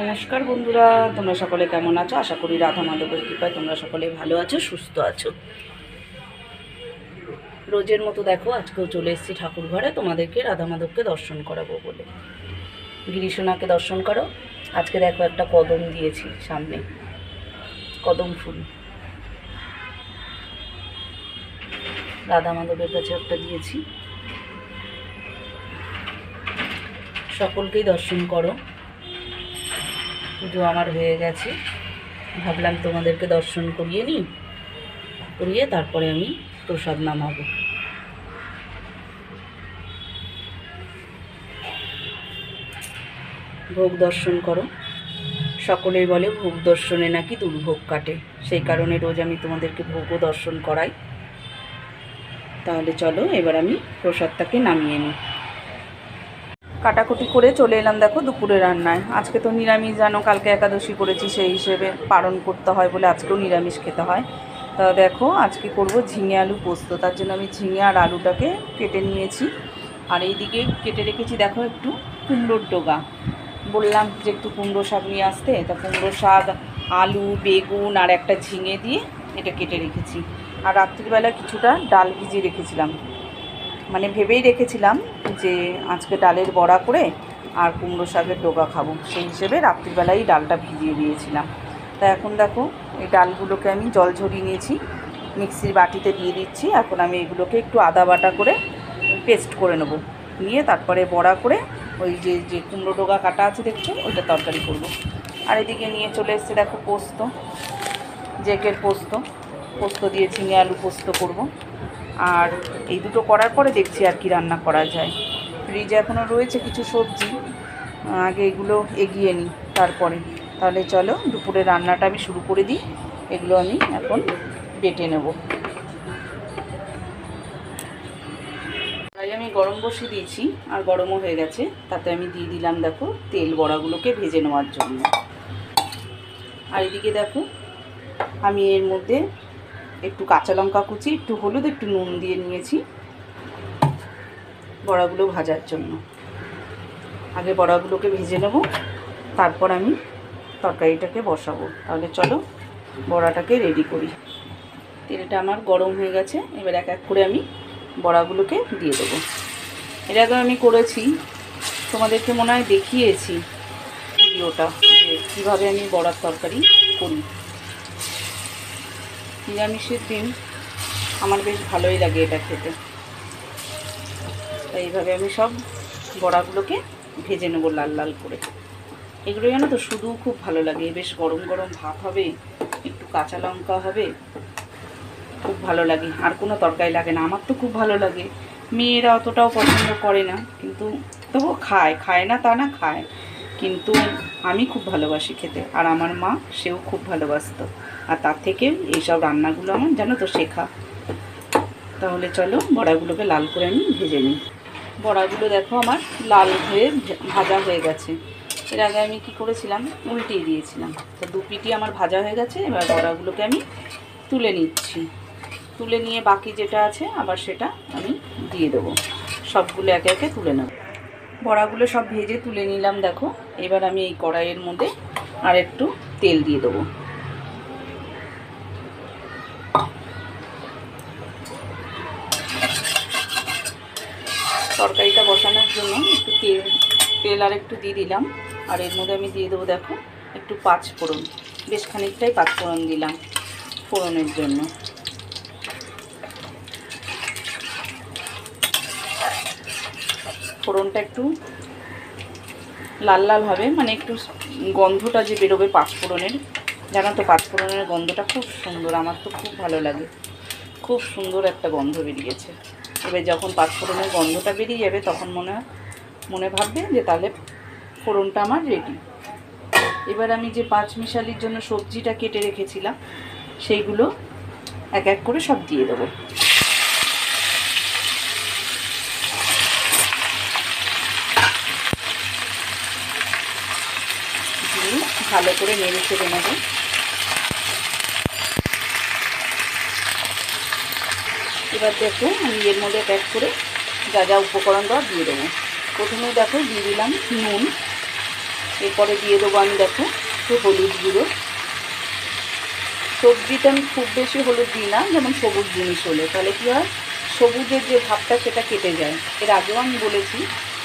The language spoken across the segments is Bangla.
নমস্কার বন্ধুরা, তোমরা সকলে কেমন আছো? আশা করি রাধা মাধবের কৃপায় তোমরা সকলে ভালো আছো, সুস্থ আছো। রোজের মতো দেখো আজকেও চলে এসেছি ঠাকুর ঘরে তোমাদেরকে রাধা মাধবকে দর্শন করাবো বলে। গিরিশোনাকে দর্শন করো। আজকে দেখো একটা কদম দিয়েছি সামনে, কদম ফুল রাধা মাধবের কাছে একটা দিয়েছি। সকলকেই দর্শন করো। পুজো আমার হয়ে গেছে, ভাবলাম তোমাদেরকে দর্শন করিয়ে তারপরে আমি প্রসাদ নামাবো। ভোগ দর্শন করো। সকলেই বলে ভোগ দর্শনে নাকি দুর্ভোগ কাটে, সেই কারণে রোজ আমি তোমাদেরকে ভোগও দর্শন করাই। তাহলে চলো এবার আমি প্রসাদটাকে নামিয়ে নিই। কাটাকুটি করে চলে এলাম দেখো দুপুরে রান্নায়। আজকে তো নিরামিষ, জানো কালকে একাদশী করেছি, সেই হিসেবে পালন করতে হয় বলে আজকেও নিরামিষ খেতে হয়। তা দেখো আজকে করব ঝিঙে আলু পোস্ত। তার জন্য আমি ঝিঙে আর আলুটাকে কেটে নিয়েছি। আর এইদিকে কেটে রেখেছি দেখো একটু কুমড়োর ডগা। বললাম যে একটু কুমড়ো শাক নিয়ে আসতে, তা কুমড়ো শাক, আলু, বেগুন আর একটা ঝিঙে দিয়ে এটা কেটে রেখেছি। আর রাত্রিবেলা কিছুটা ডাল ভিজিয়ে রেখেছিলাম, মানে ভেবেই রেখেছিলাম যে আজকে ডালের বড়া করে আর কুমড়ো শাকের ডগা খাবো, সেই হিসেবে রাত্রিবেলাই ডালটা ভিজিয়ে দিয়েছিলাম। তা এখন দেখো এই ডালগুলোকে আমি জল ঝরিয়ে নিয়েছি, মিক্সির বাটিতে দিয়ে দিচ্ছি। এখন আমি এগুলোকে একটু আদা বাটা করে পেস্ট করে নেব, নিয়ে তারপরে বড়া করে ওই যে যে কুমড়ো ডগা কাটা আছে দেখছো, ওইটা তরকারি করব। আর এদিকে নিয়ে চলে এসছে দেখো পোস্ত, জেকের পোস্ত দিয়ে ঝিঙে আলু পোস্ত করব। আর এই দুটো করার পরে দেখছি আর কি রান্না করা যায়। ফ্রিজে এখনও রয়েছে কিছু সবজি, আগে এগুলো এগিয়ে নিই তারপরে। তাহলে চলো দুপুরে রান্নাটা আমি শুরু করে দিই। এগুলো আমি এখন বেটে নেব। তাই আমি গরম বসিয়ে দিয়েছি, আর গরমও হয়ে গেছে। তাতে আমি দিয়ে দিলাম দেখো তেল বড়াগুলোকে ভেজে নেওয়ার জন্য। আর এদিকে দেখো আমি এর মধ্যে একটু কাঁচা লঙ্কা কুচি, একটু হলুদ, একটু নুন দিয়ে নিয়েছি বড়াগুলো ভাজার জন্য। আগে বড়াগুলোকে ভেজে নেব, তারপর আমি তরকারিটাকে বসাবো। তাহলে চলো বড়াটাকে রেডি করি। তেলটা আমার গরম হয়ে গেছে, এবার এক এক করে আমি বড়াগুলোকে দিয়ে দেবো। এর আগে আমি করেছি, তোমাদেরকে মনে হয় দেখিয়েছি ভিডিওটা, যে কীভাবে আমি বড়ার তরকারি করি। নিরামিষের দিন আমার বেশ ভালোই লাগে এটা খেতে। তাই এইভাবে আমি সব বড়াগুলোকে ভেজে নেবো লাল লাল করে। এগুলো জানো তো শুধু খুব ভালো লাগে, বেশ গরম গরম ভাত হবে, একটু কাঁচা লঙ্কা হবে, খুব ভালো লাগে। আর কোনো তরকারি লাগে না। আমার তো খুব ভালো লাগে, মেয়েরা অতটাও পছন্দ করে না, কিন্তু তবুও খায় না তা না, খায়। কিন্তু আমি খুব ভালোবাসি খেতে, আর আমার মা সেও খুব ভালোবাসতো। আর তার থেকে এইসব রান্নাগুলো আমার জানো তো শেখা। তাহলে চলো বড়াগুলোকে লাল করে আমি ভেজে নিই। বড়াগুলো দেখো আমার লাল হয়ে ভাজা হয়ে গেছে। এর আগে আমি কি করেছিলাম, উল্টিয়ে দিয়েছিলাম। তো দু পিটি আমার ভাজা হয়ে গেছে। এবার বড়াগুলোকে আমি তুলে নিচ্ছি। তুলে নিয়ে বাকি যেটা আছে আবার সেটা আমি দিয়ে দেবো। সবগুলো একে একে তুলে নেব। বড়াগুলো সব ভেজে তুলে নিলাম দেখো। এবার আমি এই কড়াইয়ের মধ্যে আর একটু তেল দিয়ে দেবো। তরকারিটা বসানোর জন্য একটু তেল আর একটু দিয়ে দিলাম। আর এর মধ্যে আমি দিয়ে দেবো দেখো একটু পাঁচফোড়ন, বেশ খানিকটাই পাঁচফোড়ন দিলাম ফোড়নের জন্য। ফোড়নটা একটু লাল লাল হবে, মানে একটু গন্ধটা যে বেরোবে পাঁচফোড়নের, জানো তো পাঁচফোড়নের গন্ধটা খুব সুন্দর, আমার তো খুব ভালো লাগে। খুব সুন্দর একটা গন্ধ বেরিয়েছে। এবার যখন পাঁচফোড়নের গন্ধটা বেরিয়ে যাবে তখন মনে ভাববে যে তাহলে ফোড়নটা আমার রেডি। এবার আমি যে পাঁচমিশালির জন্য সবজিটা কেটে রেখেছিলাম সেইগুলো এক এক করে সব দিয়ে দেবো। দিয়ে ভালো করে নেড়ে চেড়ে নেবো। এবার দেখো আমি এর মধ্যে এক করে যা যা উপকরণ দেওয়া দিয়ে দেবো। প্রথমে দেখো দিয়ে দিলাম নুন, এরপরে দিয়ে দেবো আমি দেখো একটু হলুদ গুঁড়ো। সবজিতে আমি খুব বেশি হলুদ দিই না, যেমন সবুজ জিনিস হলে, তাহলে কী হয় সবুজের যে ভাবটা সেটা কেটে যায়। এর আগেও আমি বলেছি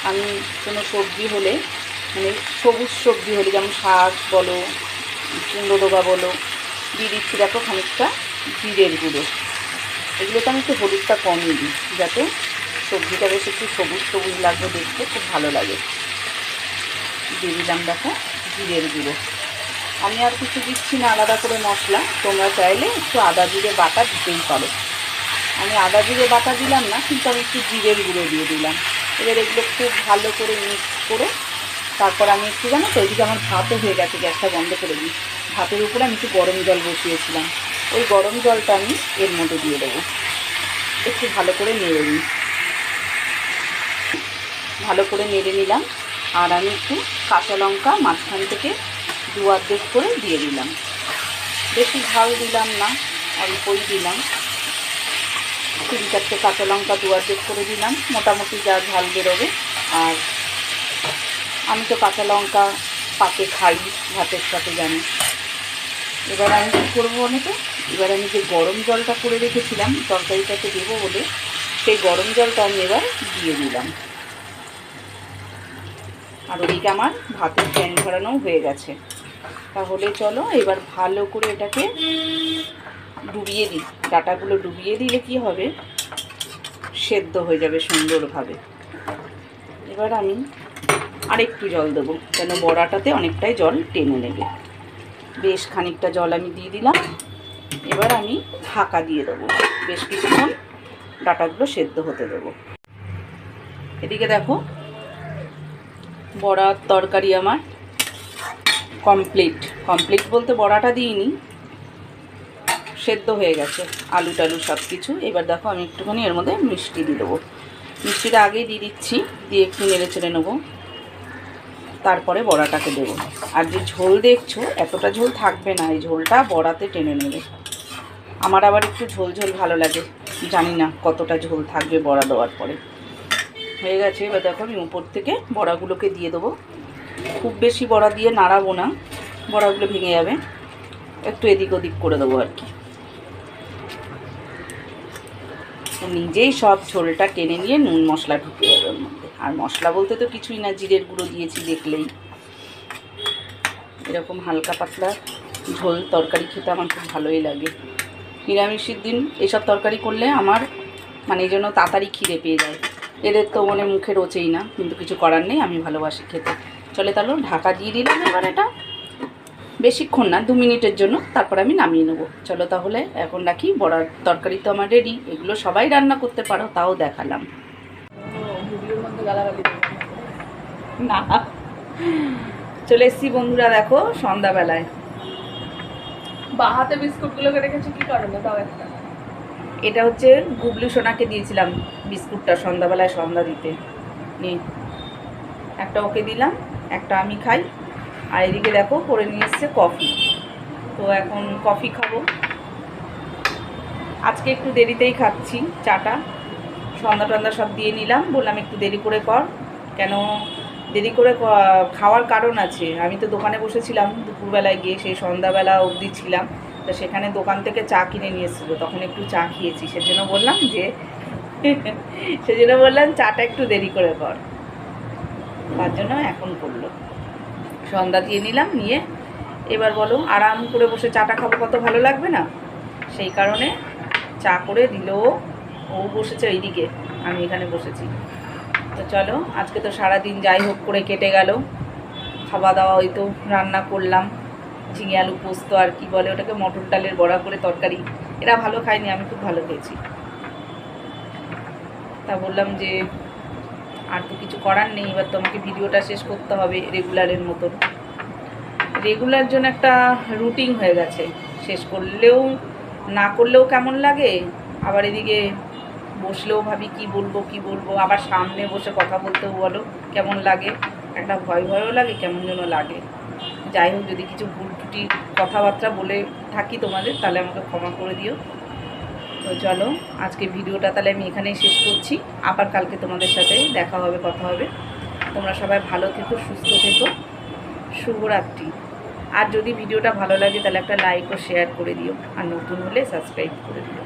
আমি কোনো সবজি হলে, মানে সবুজ সবজি হলে, যেমন শাক বলো, কুমড়ো ডোবা বলো, দিয়ে দিচ্ছি দেখো খানিকটা জিরের গুঁড়ো। এগুলোতে আমি একটু হলুদটা কমই দিই, যাতে সবজিটা বেশ একটু সবুজ সবুজ লাগবে, দেখতে খুব ভালো লাগে। দিয়ে দিলাম দেখো জিরের গুঁড়ো। আমি আর কিছু দিচ্ছি না আলাদা করে মশলা, তোমরা চাইলে একটু আদা জিরে বাটা দিতেই পারো। আমি আদা জিরে বাটা দিলাম না, কিন্তু আমি একটু জিরের গুঁড়ো দিয়ে দিলাম। এবার এগুলো খুব ভালো করে মিক্স করে তারপর আমি একটু, জানো তো ওইদিকে আমার ভাতও হয়ে গেছে, গ্যাসটা বন্ধ করে দিই। ভাতের উপরে আমি একটু গরম জল বসিয়েছিলাম, ওই গরম জলটা আমি এর মধ্যে দিয়ে দেবো। একটু ভালো করে নেড়ে নিই, ভালো করে নেড়ে নিলাম। আর আমি একটু কাঁচা লঙ্কা মাঝখান থেকে দু অর্ধেক করে দিয়ে দিলাম। বেশি ঝাল দিলাম না, অল্পই দিলাম। 3-4টে কাঁচা লঙ্কা দু অর্ধেক করে দিলাম, মোটামুটি যা ঝাল বেরোবে। আর আমি তো কাঁচা লঙ্কা পাতে খাই ভাতের সাথে, জানি। এবার আমি কী করবো অনেকে, এবার আমি যে গরম জলটা করে রেখেছিলাম তরকারিটাতে দেবো বলে, সেই গরম জলটা আমি এবার দিয়ে দিলাম। আর ওদিকে আমার ভাতের ফ্যান ধরানোও হয়ে গেছে। তাহলে চলো এবার ভালো করে এটাকে ডুবিয়ে দিই। ডাঁটাগুলো ডুবিয়ে দিলে কি হবে, সেদ্ধ হয়ে যাবে সুন্দরভাবে। এবার আমি আরেকটু জল দেবো, কেন বড়াটাতে অনেকটাই জল টেনে নেবে। বেশ খানিকটা জল আমি দিয়ে দিলাম। এবার আমি ঢাকা দিয়ে দেবো, বেশ কিছুক্ষণ ডাঁটাগুলো সেদ্ধ হতে দেবো। এদিকে দেখো বড়ার তরকারি আমার কমপ্লিট বলতে বড়াটা দিইনি, সেদ্ধ হয়ে গেছে আলু টালু সব কিছু। এবার দেখো আমি একটুখানি এর মধ্যে মিষ্টি দিয়ে দেবো। মিষ্টিটা আগেই দিয়ে দিচ্ছি, দিয়ে একটু নেড়ে চেড়ে নেবো, তারপরে বড়াটাকে দেবো। আর যে ঝোল দেখছো এতটা ঝোল থাকবে না, এই ঝোলটা বড়াতে টেনে নেবে। আমার আবার একটু ঝোল ঝোল ভালো লাগে, জানি না কতটা ঝোল থাকবে বড়া দেওয়ার পরে। হয়ে গেছে। এবার দেখো আমি উপর থেকে বড়াগুলোকে দিয়ে দেবো। খুব বেশি বড়া দিয়ে নাড়াবো না, বড়াগুলো ভেঙে যাবে, একটু এদিক ওদিক করে দেবো আর কি। নিজেই সব ঝোলটা টেনে নিয়ে নুন মশলা ঢুকে যাবে ওর মধ্যে। আর মশলা বলতে তো কিছুই না, জিরের গুঁড়ো দিয়েছি দেখলেই। এরকম হালকা পাতলা ঝোল তরকারি খেতে আমার খুব ভালোই লাগে। নিরামিষের দিন এসব তরকারি করলে আমার মানে এই জন্য তাড়াতাড়ি খিদে পেয়ে যায়। এদের তো মানে মুখে রোচেই না, কিন্তু কিছু করার নেই, আমি ভালোবাসি খেতে। চলে তাহলে ঢাকা দিয়ে দিলাম এবার, এটা বেশিক্ষণ না, 2 মিনিটের জন্য, তারপর আমি নামিয়ে নেবো। চলো তাহলে এখন রাখি। বড়ার তরকারি তো আমার রেডি। এগুলো সবাই রান্না করতে পারো, তাও দেখালাম না। চলে এসছি বন্ধুরা, দেখো সন্ধ্যাবেলায়। বাহাতে বিস্কুটগুলোকে রেখেছি কি কারণে, দাও একটা। এটা হচ্ছে গুবলু সোনাকে দিয়েছিলাম বিস্কুটটা সন্ধ্যাবেলায় সন্ধ্যা দিতে, নিয়ে একটা ওকে দিলাম, একটা আমি খাই। আর এদিকে দেখো করে নিয়ে এসছে কফি, তো এখন কফি খাবো। আজকে একটু দেরিতেই খাচ্ছি চাটা, সন্ধ্যা টন্ধা সব দিয়ে নিলাম, বললাম একটু দেরি করে কর। কেন দেরি করে খাওয়ার কারণ আছে, আমি তো দোকানে বসেছিলাম দুপুরবেলায় গিয়ে, সেই সন্ধ্যাবেলা অবধি ছিলাম, তো সেখানে দোকান থেকে চা কিনে নিয়ে এসেছিলো, তখন একটু চা খেয়েছি, সেজন্য বললাম চাটা একটু দেরি করে কর, তার জন্য এখন করলো। সন্ধ্যা দিয়ে নিলাম, নিয়ে এবার বলো আরাম করে বসে চাটা খাবো, কত ভালো লাগবে না? সেই কারণে চা করে দিল। ও বসেছে এইদিকে, আমি এখানে বসেছি। তো চলো আজকে তো সারাদিন যাই হোক করে কেটে গেল। খাওয়া দাওয়া ওই তো রান্না করলাম ঝিঙে আলু পোস্ত, আর কি বলে ওটাকে, মটর ডালের বড়া করে তরকারি। এরা ভালো খায়নি, আমি খুব ভালো খেয়েছি। তা বললাম যে আর তো কিছু করার নেই, এবার তোমাকে ভিডিওটা শেষ করতে হবে রেগুলারের মতন। রেগুলার জন্য একটা রুটিন হয়ে গেছে, শেষ করলেও না করলেও কেমন লাগে, আবার এদিকে বসলেও ভাবি কি বলবো, আবার সামনে বসে কথা বলতেও বলো কেমন লাগে, একটা ভয়ও লাগে, কেমন যেন লাগে। যাই হোক, যদি কিছু ভুল ত্রুটি কথাবার্তা বলে থাকি তোমাদের, তাহলে আমাকে ক্ষমা করে দিও। তো চলো আজকে ভিডিওটা তাহলে আমি এখানেই শেষ করছি। আবার কালকে তোমাদের সাথে দেখা হবে, কথা হবে। তোমরা সবাই ভালো থেকো, সুস্থ থেকো। শুভরাত্রি। আর যদি ভিডিওটা ভালো লাগে তাহলে একটা লাইক ও শেয়ার করে দিও, আর নতুন হলে সাবস্ক্রাইব করে দিও।